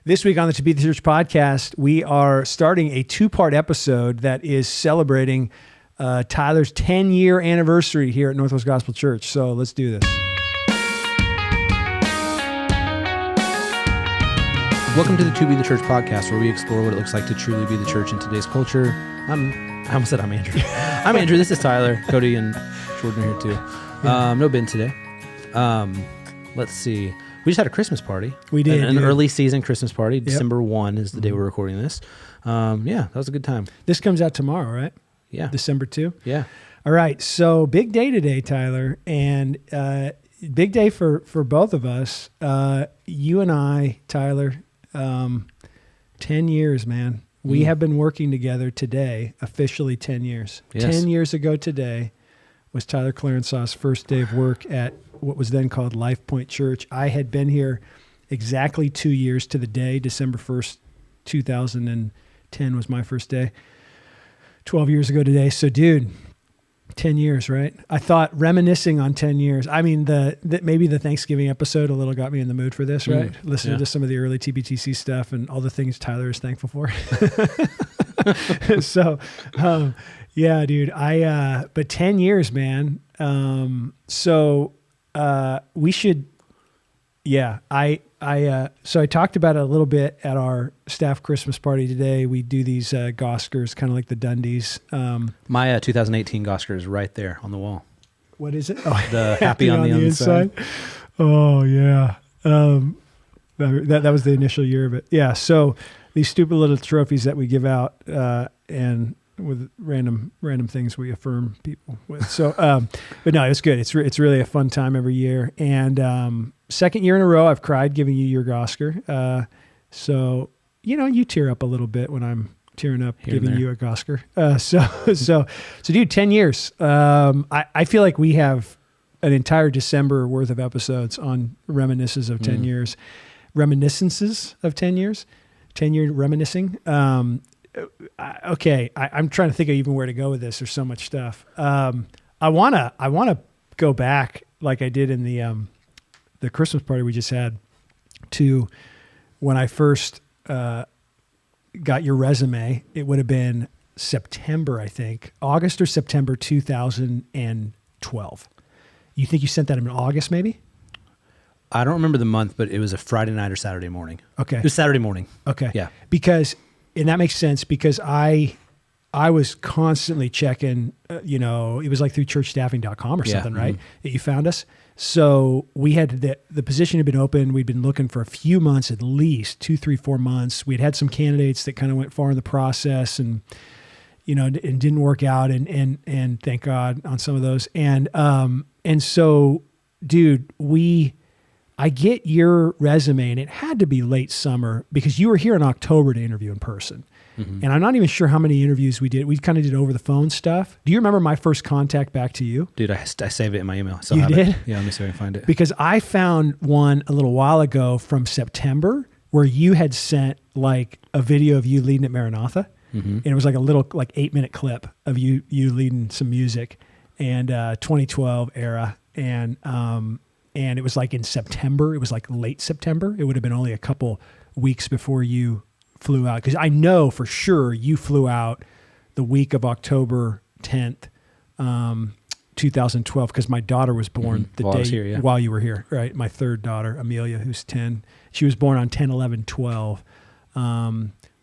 This week on the To Be the Church podcast, we are starting a 2-part episode that is celebrating Tyler's 10-year anniversary here at Northwest Gospel Church. So let's do this. Welcome to the To Be the Church podcast, where we explore what it looks like to truly be the church in today's culture. I almost said I'm Andrew. I'm Andrew. This is Tyler. Cody and Jordan are here too. No Ben today. Let's see. We just had a Christmas party. We did. An early season Christmas party. December 1 is the day we're recording this. Yeah, that was a good time. This comes out tomorrow, right? Yeah. December 2? Yeah. All right. So big day today, Tyler. And big day for both of us. You and I, Tyler, 10 years, man. We have been working together today, officially 10 years. Yes. 10 years ago today was Tyler Clarensaw's first day of work at what was then called Life Point Church. I had been here exactly 2 years to the day. December 1st, 2010 was my first day. 12 years ago today. So, dude, 10 years, right? I thought reminiscing on 10 years. I mean, maybe the Thanksgiving episode a little got me in the mood for this, right? Listening to some of the early TBTC stuff and all the things Tyler is thankful for. So, yeah, dude, but 10 years, man. We should, so I talked about it a little bit at our staff Christmas party today. We do these Goskers, kind of like the Dundies. My 2018 Gosker is right there on the wall. What is it? Oh, the happy on the inside. Oh, yeah. That was the initial year of it. Yeah, so these stupid little trophies that we give out and with random things we affirm people with. So, but no, it's good. It's really a fun time every year. And second year in a row, I've cried giving you your Gosker. So, you tear up a little bit when I'm tearing up giving you a Gosker. So dude, 10 years. I feel like we have an entire December worth of episodes on reminiscences of 10 years, reminiscences of 10 years, 10-year reminiscing. Okay, I'm trying to think of even where to go with this. There's so much stuff. I wanna go back like I did in the Christmas party we just had to when I first got your resume. It would have been September, I think, August or September 2012. You think you sent that in August, maybe? I don't remember the month, but it was a Friday night or Saturday morning. Okay, it was Saturday morning. Okay, yeah, and that makes sense because I was constantly checking, it was like through churchstaffing.com or something, right? That you found us. So we had the position had been open. We'd been looking for a few months, at least 2, 3, 4 months. We'd had some candidates that kind of went far in the process and didn't work out and thank God on some of those. And so, dude, I get your resume, and it had to be late summer because you were here in October to interview in person. Mm-hmm. And I'm not even sure how many interviews we did. We kind of did over the phone stuff. Do you remember my first contact back to you? Dude, I saved it in my email. You did? It. Yeah, let me see if I can find it. Because I found one a little while ago from September where you had sent like a video of you leading at Maranatha. Mm-hmm. And it was like a little 8-minute clip of you leading some music and 2012 era. And it was like in September. It was like late September. It would have been only a couple weeks before you flew out. Because I know for sure you flew out the week of October 10th, 2012, because my daughter was born while you were here, right? My third daughter, Amelia, who's 10. She was born on 10/11/12.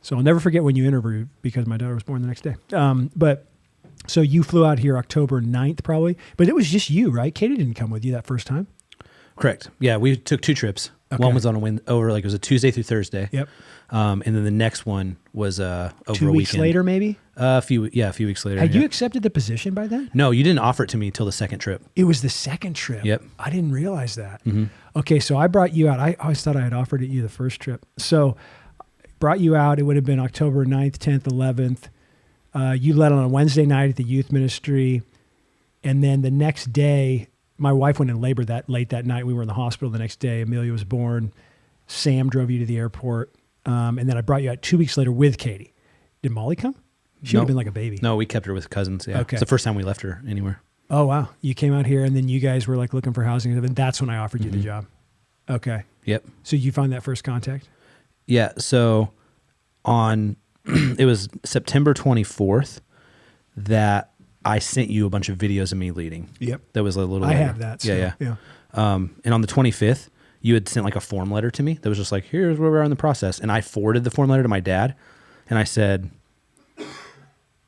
So I'll never forget when you interviewed because my daughter was born the next day. So you flew out here October 9th probably. But it was just you, right? Katie didn't come with you that first time? Correct. Yeah, we took 2 trips. Okay. One was on it was a Tuesday through Thursday. Yep. And then the next one was over 2 weeks later, maybe? A few weeks later. Had you accepted the position by then? No, you didn't offer it to me until the second trip. It was the second trip. Yep. I didn't realize that. Mm-hmm. Okay, so I brought you out. I always thought I had offered it you the first trip. So brought you out. It would have been October 9th, 10th, 11th. You led on a Wednesday night at the youth ministry. And then the next day, my wife went in labor late that night. We were in the hospital the next day. Amelia was born. Sam drove you to the airport. And then I brought you out 2 weeks later with Katie. Did Molly come? She would have been like a baby. No, we kept her with cousins. Yeah. Okay. It's the first time we left her anywhere. Oh, wow. You came out here and then you guys were like looking for housing and that's when I offered you the job. Okay. Yep. So you found that first contact? Yeah. So it was September 24th that I sent you a bunch of videos of me leading. Yep. That was a little I later. have that. So, yeah. And on the 25th, you had sent like a form letter to me that was just like, here's where we are in the process. And I forwarded the form letter to my dad. And I said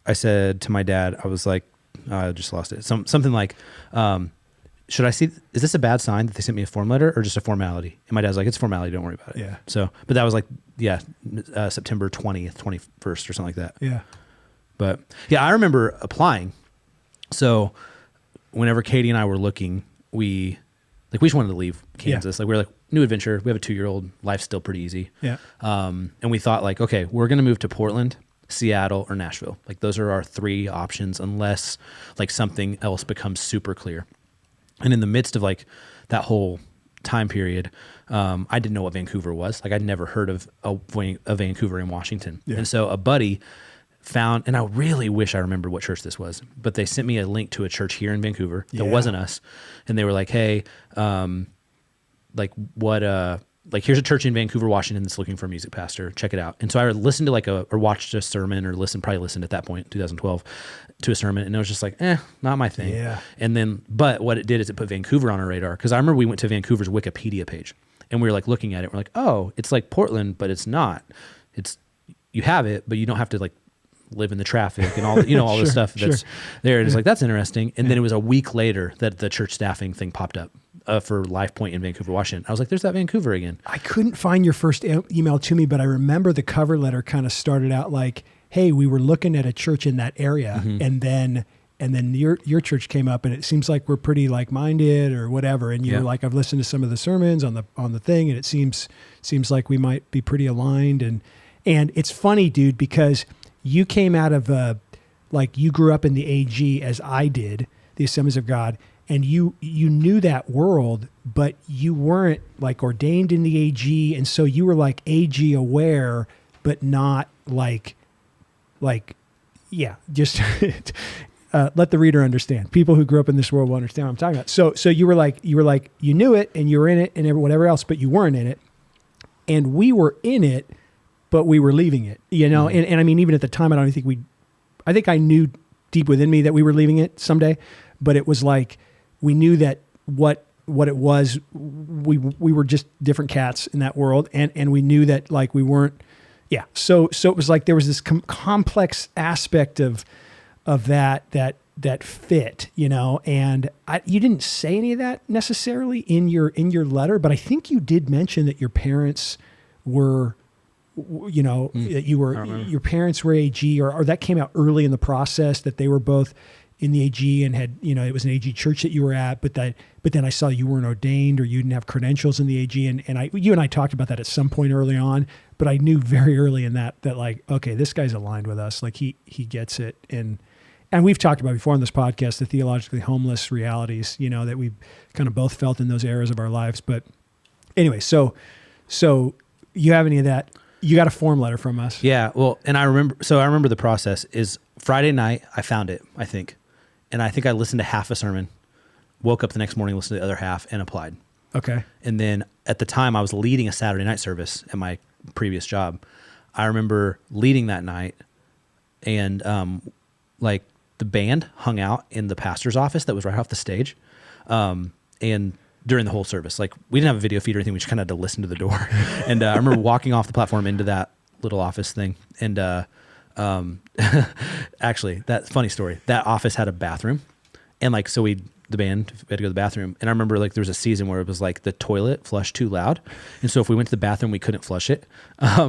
to my dad, I was like, I just lost it. Something like, should I see, is this a bad sign that they sent me a form letter or just a formality? And my dad's like, it's a formality. Don't worry about it. Yeah. So, but that was like, September 20th, 21st or something like that. Yeah. But yeah, I remember applying. So whenever Katie and I were looking, we just wanted to leave Kansas. Yeah. Like we were like, new adventure. We have a 2-year-old. Life's still pretty easy. Yeah. And we thought like, okay, we're going to move to Portland, Seattle, or Nashville. Like those are our 3 options unless like something else becomes super clear. And in the midst of like that whole time period, I didn't know what Vancouver was. Like I'd never heard of a Vancouver in Washington. Yeah. And so a buddy found, and I really wish I remembered what church this was, but they sent me a link to a church here in Vancouver that wasn't us. And they were like, hey, here's a church in Vancouver, Washington that's looking for a music pastor. Check it out. And so I listened to or watched a sermon or probably listened at that point, 2012, to a sermon. And it was just like, not my thing. Yeah. And then, but what it did is it put Vancouver on our radar. Cause I remember we went to Vancouver's Wikipedia page and we were like looking at it. We're like, oh, it's like Portland, but it's not. You have it, but you don't have to like live in the traffic and all, all this stuff that's there. And it's like, that's interesting. And then it was a week later that the church staffing thing popped up for Life Point in Vancouver, Washington. I was like, there's that Vancouver again. I couldn't find your first email to me, but I remember the cover letter kind of started out like, hey, we were looking at a church in that area. Mm-hmm. And then your church came up and it seems like we're pretty like-minded or whatever. And you were like, I've listened to some of the sermons on the thing and it seems like we might be pretty aligned. And it's funny, dude, because you came out of you grew up in the AG as I did, the Assemblies of God, and you knew that world, but you weren't like ordained in the AG, and so you were like AG aware, but not just let the reader understand. People who grew up in this world will understand what I'm talking about. So you were like you knew it and you were in it and whatever else, but you weren't in it, and we were in it, but we were leaving it, Mm-hmm. And I mean, even at the time, I think I knew deep within me that we were leaving it someday, but it was like, we knew that what it was, we were just different cats in that world. And we knew that like we weren't, So it was like, there was this complex aspect of that fit, and you didn't say any of that necessarily in your letter, but I think you did mention that your parents were, that you were, your parents were AG or that came out early in the process, that they were both in the AG and had, it was an AG church that you were at, but then I saw you weren't ordained or you didn't have credentials in the AG. And you and I talked about that at some point early on, but I knew very early in that like, okay, this guy's aligned with us. Like he gets it. And we've talked about before on this podcast, the theologically homeless realities, that we kind of both felt in those eras of our lives. But anyway, so you have any of that? You got a form letter from us. Yeah. Well, and I remember the process is Friday night, I found it, I think. And I think I listened to half a sermon, woke up the next morning, listened to the other half and applied. Okay. And then at the time I was leading a Saturday night service at my previous job. I remember leading that night and, the band hung out in the pastor's office that was right off the stage. And during the whole service, like we didn't have a video feed or anything. We just kind of had to listen to the door. And I remember walking off the platform into that little office thing. And actually, that funny story, that office had a bathroom. And so the band had to go to the bathroom. And I remember there was a season where it was the toilet flushed too loud. And so if we went to the bathroom, we couldn't flush it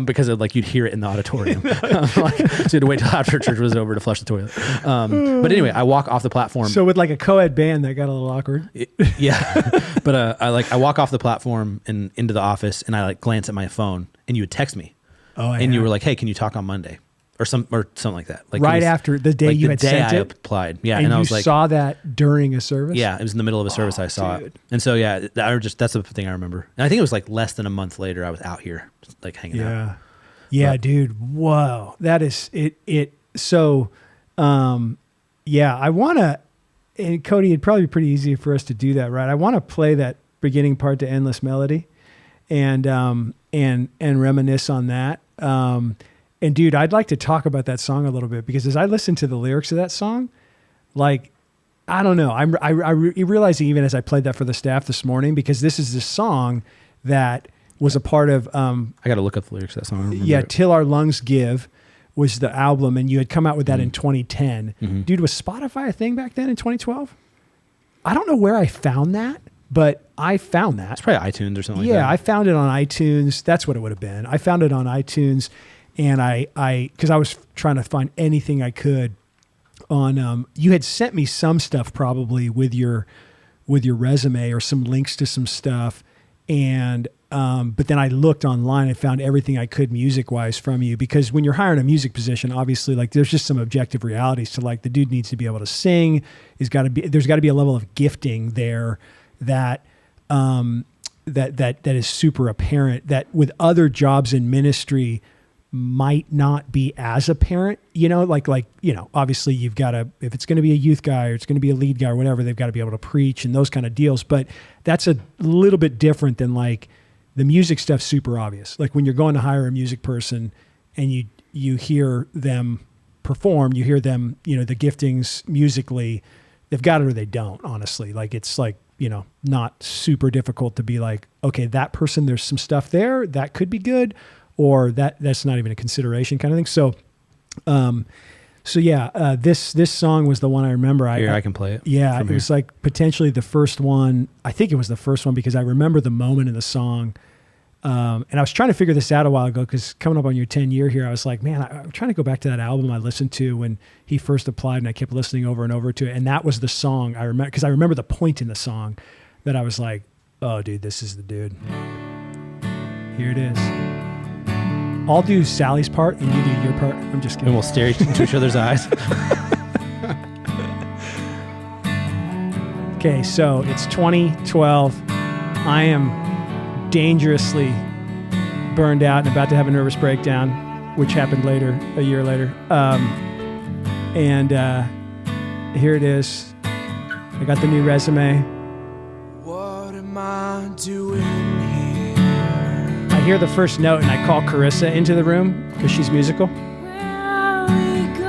because you'd hear it in the auditorium. So you had to wait till after church was over to flush the toilet. But anyway, I walk off the platform. So with a co-ed band, that got a little awkward. Yeah. But I walk off the platform and into the office and I glance at my phone and you would text me. Oh, and you were like, hey, can you talk on Monday? Or something like that. Right after the day you had sent it? I applied. Yeah. And I was you saw that during a service? Yeah. It was in the middle of a service. I saw it. And so, that's the thing I remember. And I think it was less than a month later, I was out here hanging out. Yeah, dude. Whoa. That is it. So, I want to, and Cody, it'd probably be pretty easy for us to do that, right? I want to play that beginning part to Endless Melody. and reminisce on that. And dude, I'd like to talk about that song a little bit, because as I listen to the lyrics of that song, like, I don't know, I'm realizing even as I played that for the staff this morning, because this is the song that was a part of. I got to look up the lyrics of that song. Yeah, Till Our Lungs Give was the album, and you had come out with that in 2010. Mm-hmm. Dude, was Spotify a thing back then in 2012? I don't know where I found that, but I found that. It's probably iTunes or something like that. Yeah, I found it on iTunes. That's what it would have been. I found it on iTunes, and because I was trying to find anything I could on, you had sent me some stuff probably with your resume or some links to some stuff. And, but then I looked online and found everything I could music-wise from you, because when you're hiring a music position, obviously, like, there's just some objective realities to, like, the dude needs to be able to sing. There's got to be a level of gifting there that is super apparent, that with other jobs in ministry might not be as apparent, like, obviously you've got to, if it's going to be a youth guy or it's going to be a lead guy or whatever, they've got to be able to preach and those kind of deals. But that's a little bit different than, like, the music stuff's super obvious. Like, when you're going to hire a music person and you hear them perform, you hear them, the giftings musically, they've got it or they don't, honestly. Like, it's like, not super difficult to be like, okay, that person, there's some stuff there that could be good, or that's not even a consideration kind of thing. So, this song was the one I remember. I can play it. Yeah, it was like potentially the first one. I think it was the first one, because I remember the moment in the song. And I was trying to figure this out a while ago, because coming up on your 10 year here, I was like, man, I'm trying to go back to that album I listened to when he first applied, and I kept listening over and over to it. And that was the song I remember, because I remember the point in the song that I was like, oh, dude, this is the dude. Here it is. I'll do Sally's part and you do your part. I'm just kidding. And we'll stare into each other's eyes. Okay, so it's 2012. I am dangerously burned out and about to have a nervous breakdown, which happened later, a year later. And here it is. I got the new resume. What am I doing here? I hear the first note and I call Carissa into the room because she's musical. Where are we going?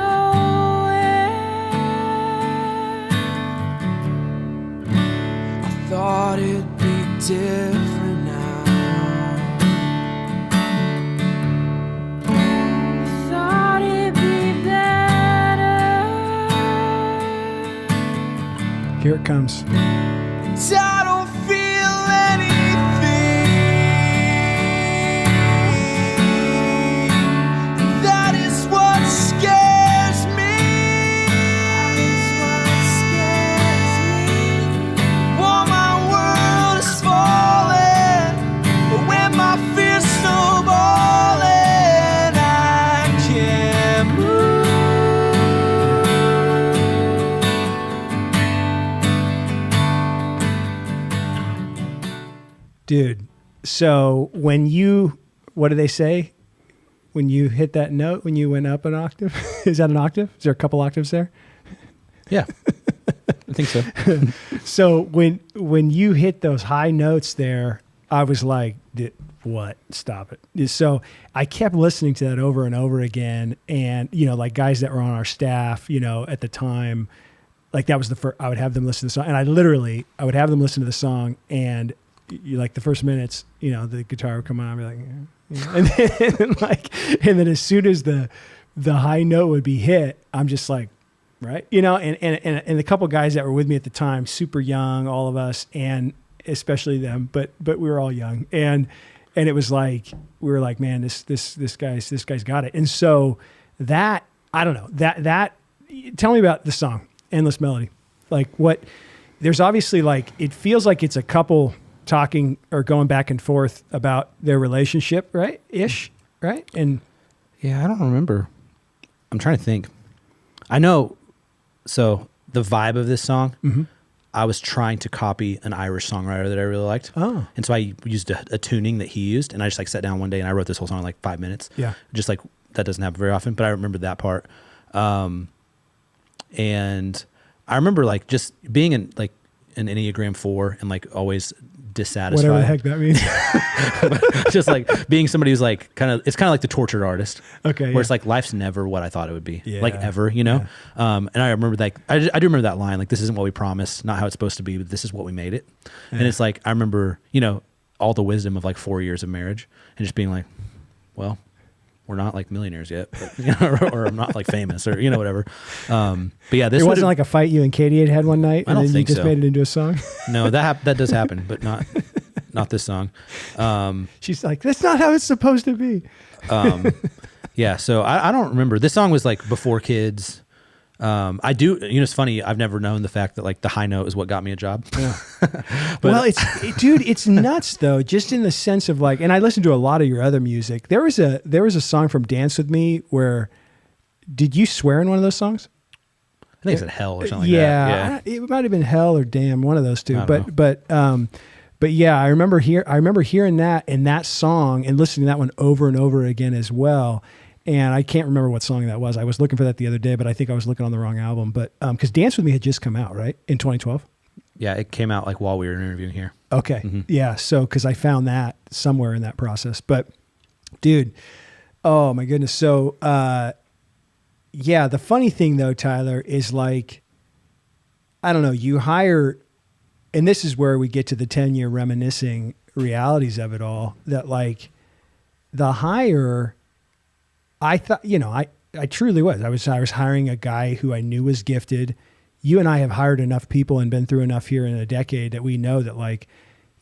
I thought it'd be different now. I thought it'd be better. Here it comes. I don't feel anything. That is what scares me. While my world is falling, but when my fears snowballing, I can't move. Dude, so when you, what do they say? When you hit that note, when you went up an octave? Is that an octave? Is there a couple octaves there? Yeah, I think so. So when you hit those high notes there, I was like, what? Stop it. So I kept listening to that over and over again. And, like guys that were on our staff, at the time, like that was the first, I would have them listen to the song. And I would have them listen to the song, and like the first minutes, the guitar would come on, I'd be like, and then as soon as the high note would be hit, I'm just like, right, and the couple guys that were with me at the time, super young, all of us, and especially them, but we were all young, and it was like we were like, man, this guy's got it, and so that, I don't know, that tell me about the song Endless Melody, like what, there's obviously like, it feels like it's a couple talking or going back and forth about their relationship, right? Ish, right? And yeah, I don't remember. I'm trying to think. I know. So the vibe of this song, I was trying to copy an Irish songwriter that I really liked. Oh. And so I used a tuning that he used, and I just like sat down one day and I wrote this whole song in like 5 minutes. Yeah. Just like that doesn't happen very often, but I remember that part. And I remember like just being in like an Enneagram 4 and like always dissatisfied. Whatever the heck that means. Just like being somebody who's like it's kind of like the tortured artist. Okay. Where it's like life's never what I thought it would be. Yeah. Like ever, you know? Yeah. And I remember like, I do remember that line, like, this isn't what we promised, not how it's supposed to be, but this is what we made it. Yeah. And it's like, I remember, you know, all the wisdom of like 4 years of marriage and just being like, well, we're not like millionaires yet, but, you know, or I'm not like famous or, you know, whatever. But yeah, this it wasn't like a fight you and Katie had one night and then you just made it into a song. No, that does happen, but not this song. She's like, that's not how it's supposed to be. Yeah. So I don't remember. This song was like before kids. I do, you know, it's funny. I've never known the fact that like the high note is what got me a job. Yeah. Well, dude, it's nuts though. Just in the sense of like, and I listened to a lot of your other music. There was a song from Dance With Me where, did you swear in one of those songs? I think it said Hell or something like that. Yeah. It might have been Hell or Damn, one of those two. But yeah, I remember hearing that in that song and listening to that one over and over again as well. And I can't remember what song that was. I was looking for that the other day, but I think I was looking on the wrong album. But because Dance With Me had just come out, right? In 2012? Yeah, it came out like while we were interviewing here. Okay. Mm-hmm. Yeah. So, because I found that somewhere in that process. But dude, oh my goodness. So, yeah, the funny thing though, Tyler, is like, I don't know, you hire, and this is where we get to the 10-year reminiscing realities of it all, that like the hire, I thought, you know, I truly was. I was hiring a guy who I knew was gifted. You and I have hired enough people and been through enough here in a decade that we know that like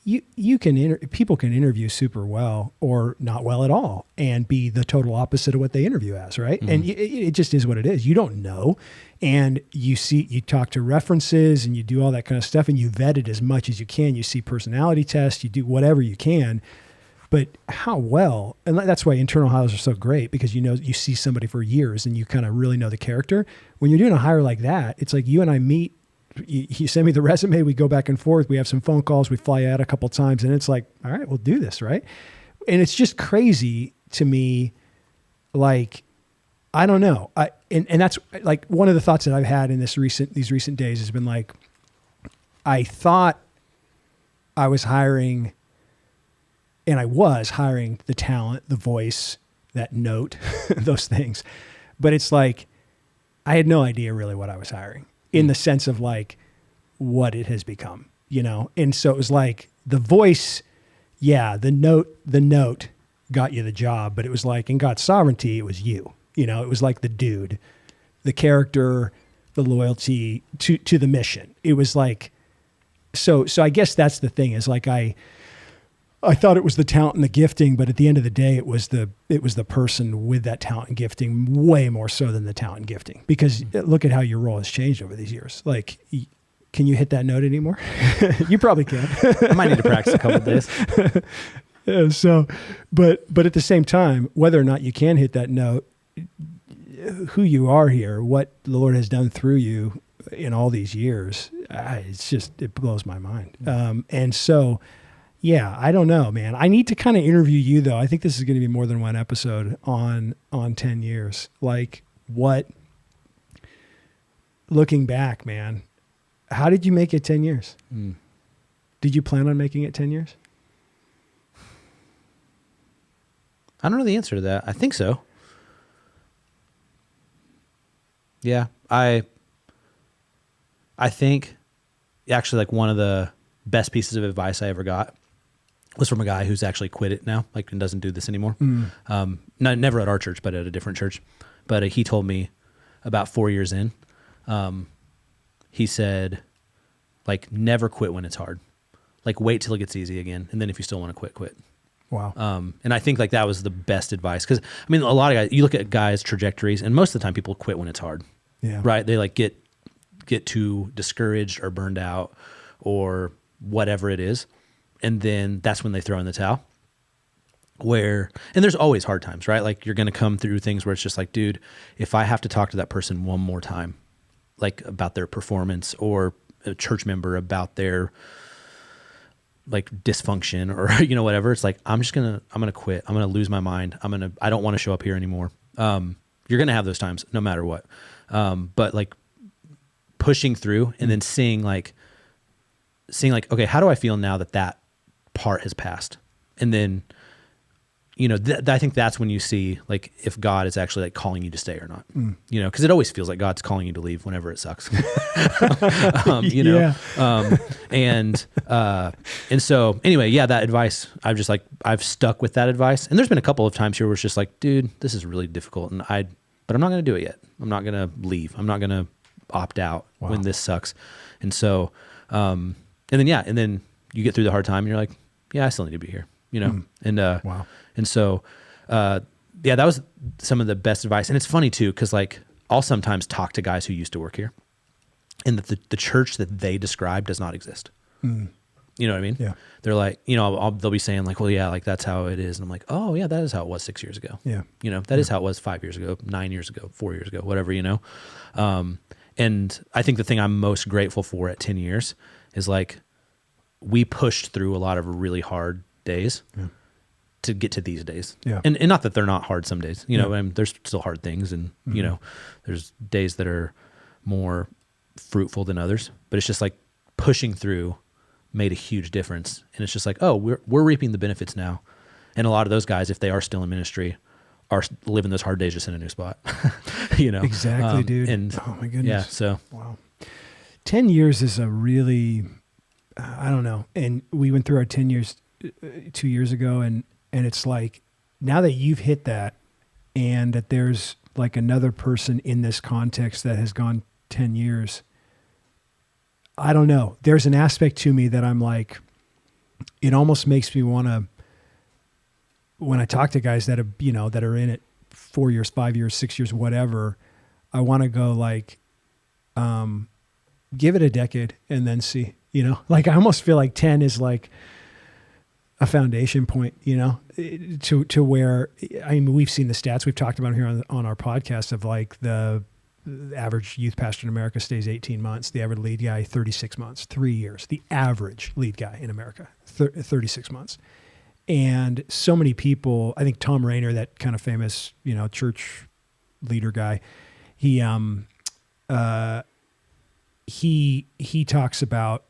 people can interview super well or not well at all and be the total opposite of what they interview as, right? Mm-hmm. And it just is what it is. You don't know. And you talk to references and you do all that kind of stuff and you vet it as much as you can. You see personality tests, you do whatever you can. But how well, and that's why internal hires are so great, because you know, you see somebody for years and you kind of really know the character. When you're doing a hire like that, it's like you and I meet, you send me the resume, we go back and forth, we have some phone calls, we fly out a couple of times, and it's like, all right, we'll do this, right? And it's just crazy to me, like, I don't know. And that's like one of the thoughts that I've had in these recent days has been like, I thought I was hiring, and I was hiring the talent, the voice, that note, those things. But it's like, I had no idea really what I was hiring in the sense of like what it has become, you know? And so it was like the voice, yeah, the note got you the job, but it was like in God's sovereignty, it was you, you know, it was like the dude, the character, the loyalty to the mission. It was like, so I guess that's the thing is like, I thought it was the talent and the gifting, but at the end of the day, it was the person with that talent and gifting way more so than the talent and gifting, because look at how your role has changed over these years. Like, can you hit that note anymore? You probably can. I might need to practice a couple of days. Yeah, so, but at the same time, whether or not you can hit that note, who you are here, what the Lord has done through you in all these years, it blows my mind. And so, yeah, I don't know, man. I need to kind of interview you though. I think this is going to be more than one episode on 10 years. Like looking back, man, how did you make it 10 years? Did you plan on making it 10 years? I don't know the answer to that. I think so. Yeah, I think actually like one of the best pieces of advice I ever got was from a guy who's actually quit it now, like, and doesn't do this anymore. Never at our church, but at a different church. But he told me about 4 years in, he said, like, never quit when it's hard. Like, wait till it gets easy again. And then if you still want to quit. Wow. And I think like that was the best advice. Cause I mean, a lot of guys, you look at guys' trajectories and most of the time people quit when it's hard. Yeah. Right. They like get too discouraged or burned out or whatever it is. And then that's when they throw in the towel. And there's always hard times, right? Like you're going to come through things where it's just like, dude, if I have to talk to that person one more time, like about their performance, or a church member about their like dysfunction or, you know, whatever, it's like, I'm going to quit. I'm going to lose my mind. I don't want to show up here anymore. You're going to have those times no matter what. But like pushing through and then seeing like, okay, how do I feel now that part has passed. And then, I think that's when you see like if God is actually like calling you to stay or not, because it always feels like God's calling you to leave whenever it sucks, and so anyway, that advice, I've stuck with that advice. And there's been a couple of times here where it's just like, dude, this is really difficult. But I'm not going to do it yet. I'm not going to leave. I'm not going to opt out when this sucks. And so, and then you get through the hard time and you're like, I still need to be here, And so, that was some of the best advice. And it's funny too, because like I'll sometimes talk to guys who used to work here, and the church that they describe does not exist. You know what I mean? Yeah. They're like, they'll be saying like, well, like that's how it is. And I'm like, oh yeah, that is how it was 6 years ago. Yeah. That is how it was 5 years ago, 9 years ago, 4 years ago, whatever, and I think the thing I'm most grateful for at 10 years is like, we pushed through a lot of really hard days to get to these days. Yeah. And not that they're not hard some days, there's still hard things, and, there's days that are more fruitful than others, but it's just like pushing through made a huge difference. And it's just like, oh, we're reaping the benefits now. And a lot of those guys, if they are still in ministry, are living those hard days just in a new spot, Exactly, dude. And oh my goodness. Yeah. So, wow. 10 years is a really, I don't know. And we went through our 10 years 2 years ago, and it's like, now that you've hit that, and that there's like another person in this context that has gone 10 years, I don't know. There's an aspect to me that I'm like, it almost makes me want to, when I talk to guys that have, that are in it 4 years, 5 years, 6 years, whatever, I want to go like, give it a decade and then see, like I almost feel like 10 is like a foundation point, to where, I mean, we've seen the stats, we've talked about them here on our podcast of like the average youth pastor in America stays 18 months. The average lead guy, 36 months, 3 years. The average lead guy in America, 36 months. And so many people, I think Tom Rainer, that kind of famous, church leader guy, he talks about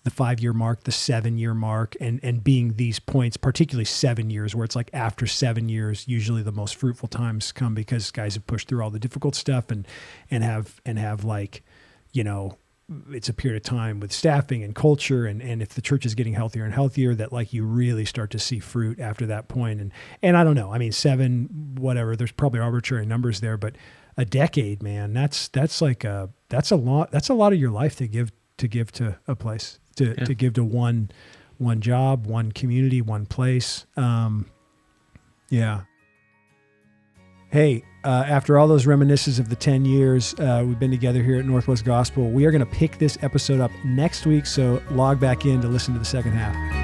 the 5-year mark, the 7-year mark, and being these points, particularly 7 years, where it's like after 7 years, usually the most fruitful times come, because guys have pushed through all the difficult stuff and have like, it's a period of time with staffing and culture, and if the church is getting healthier and healthier, that like you really start to see fruit after that point. And I don't know, I mean, 7, whatever, there's probably arbitrary numbers there, but a decade, man, that's a lot of your life to give to a place, to give to one job, one community, one place. Hey, after all those reminiscences of the 10 years we've been together here at Northwest Gospel, we are going to pick this episode up next week, so log back in to listen to the second half.